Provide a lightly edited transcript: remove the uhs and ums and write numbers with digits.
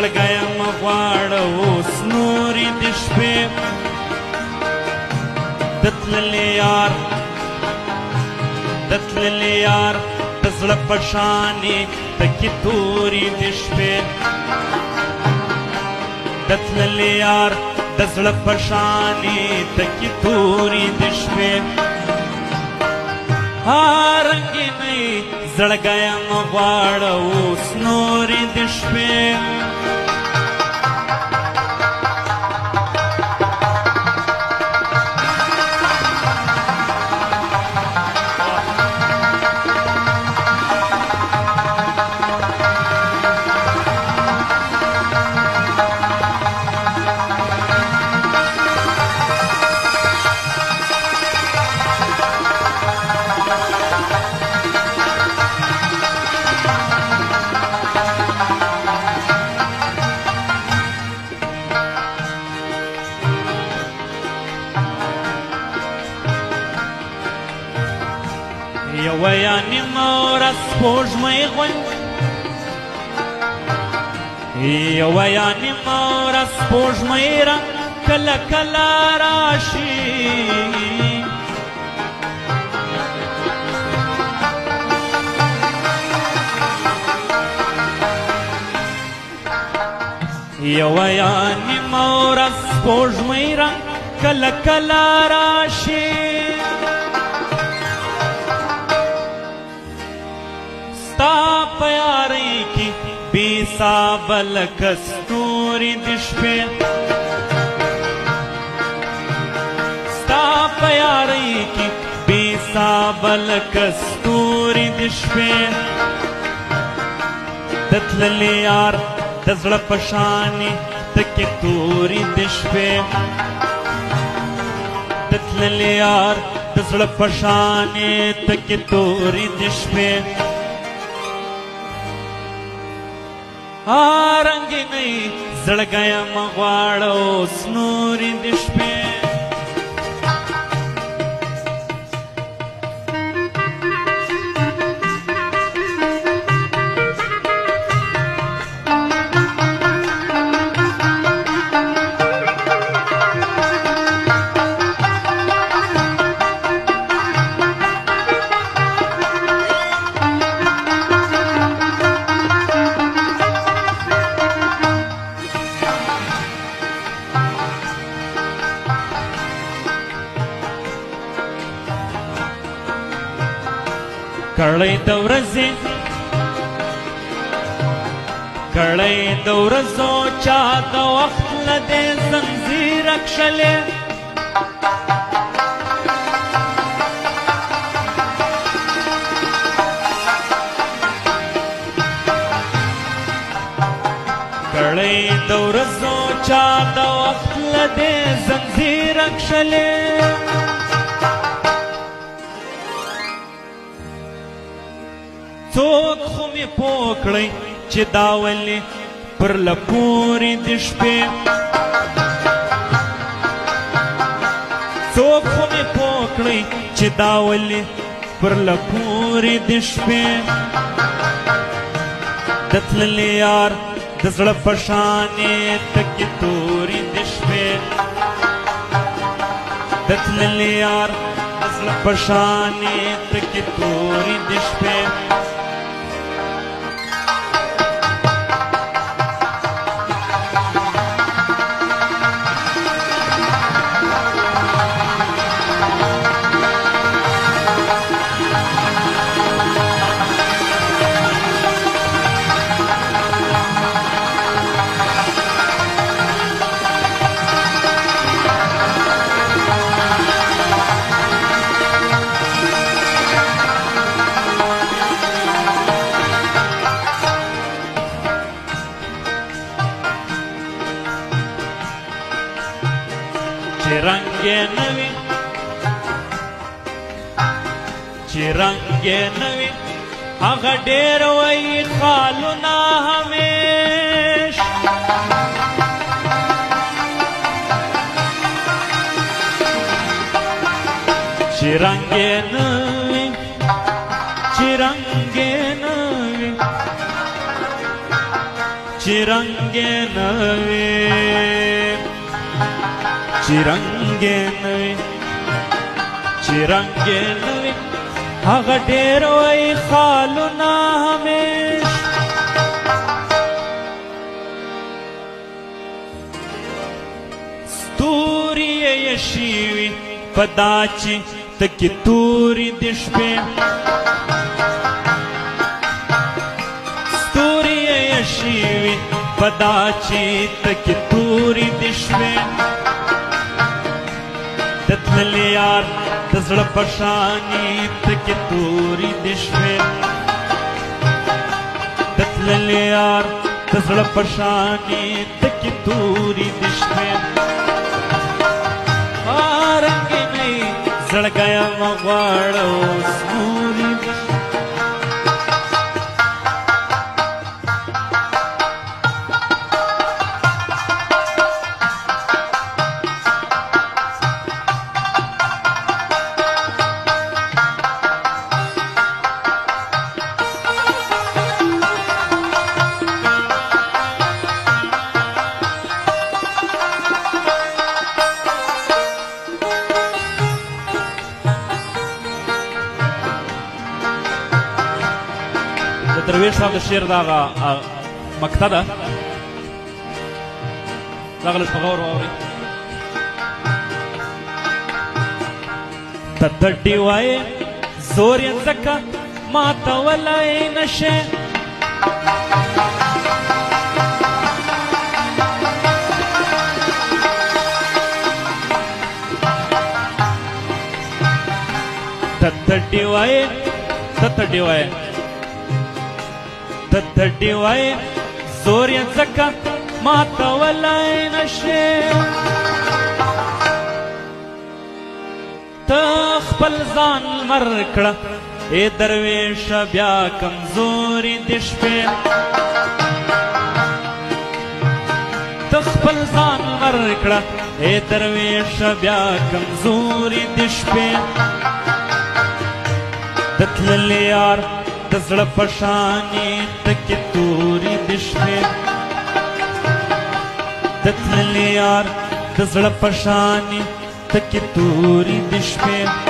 زړګیم غواړه اوس نورې د شپې د تللي یار د زړه په شانې تکې تورې د شپې د تللي یار د زړه په شانې تکې تورې د شپې رنګینۍ زړګیم غواړه اوس نورې د شپې یوه یا نیمه ورځ سپوږمۍ غوندې یوه یا نیمه ورځ سپوږمۍ رنګ کله کله راشي یوه یا نیمه ورځ سپوږمۍ رنګ کله کله راشي ستا په یارۍ کې بې حسابه لکه ستوري د شپې ستا په یارۍ کې بې حسابه لکه ستوري د شپې د تللي یار د زړه په شانې تکې توري د شپې د تللي یار د زړه په شانې تکې توري د شپې رنګینۍ زړګیم غواړه اوس نورې د شپې کړی د ورځو چا د وخت له دې زنځیره کښلې کړی د ورځو چا د وخت له دې زنځیره کښلې څوک خو مې پوه کړی چې دا ولې پر لپورې د شپې څوک خو مې پوه کړی چې دا ولې پر لپورې د شپې د تللي یار د زړه په شانې تکې تورې د شپې د تللي یار د زړه په شانې تکې تورې د شپې چې رنګ یې نه وي هغه ډېر وایي خالونه همیش چې رنګ یې نه وي چې رنګ یې نه وي चिरंगे नवे चिरंगे नवे चिरंगे नवे हगा ढेर वही खालुना हमेश स्तूरी यशीवी पदाची तकी तूरी दिशपे स्तूरी यशीवी पदाची तकी तूरी दिशपे ततले यार तजड़ पशानी तकी तूरी दिशपे ततले यार तजड़ पशानी तकी तूरी दिशपे जड़ गया मगवाड़ो स्मूरी درویش صاحب د شعر دغه مقطع ده دغه لږ په غور واورئ. ته تډې وایې زور یې ځکه ماتولی نشې ته تډې وایې ته تډې وایې تدی وای زور یې ځکه ماتولی نشې ته خپل ځان مر کړه ای درویشه بیا کمزوري دې شپې ته خپل ځان مر کړه ای درویشه بیا کمزوري دې شپې د تللي یار د زړه پشانې تکې تورې د شپې د تللي یار د زړه پشانې تکې تورې د شپې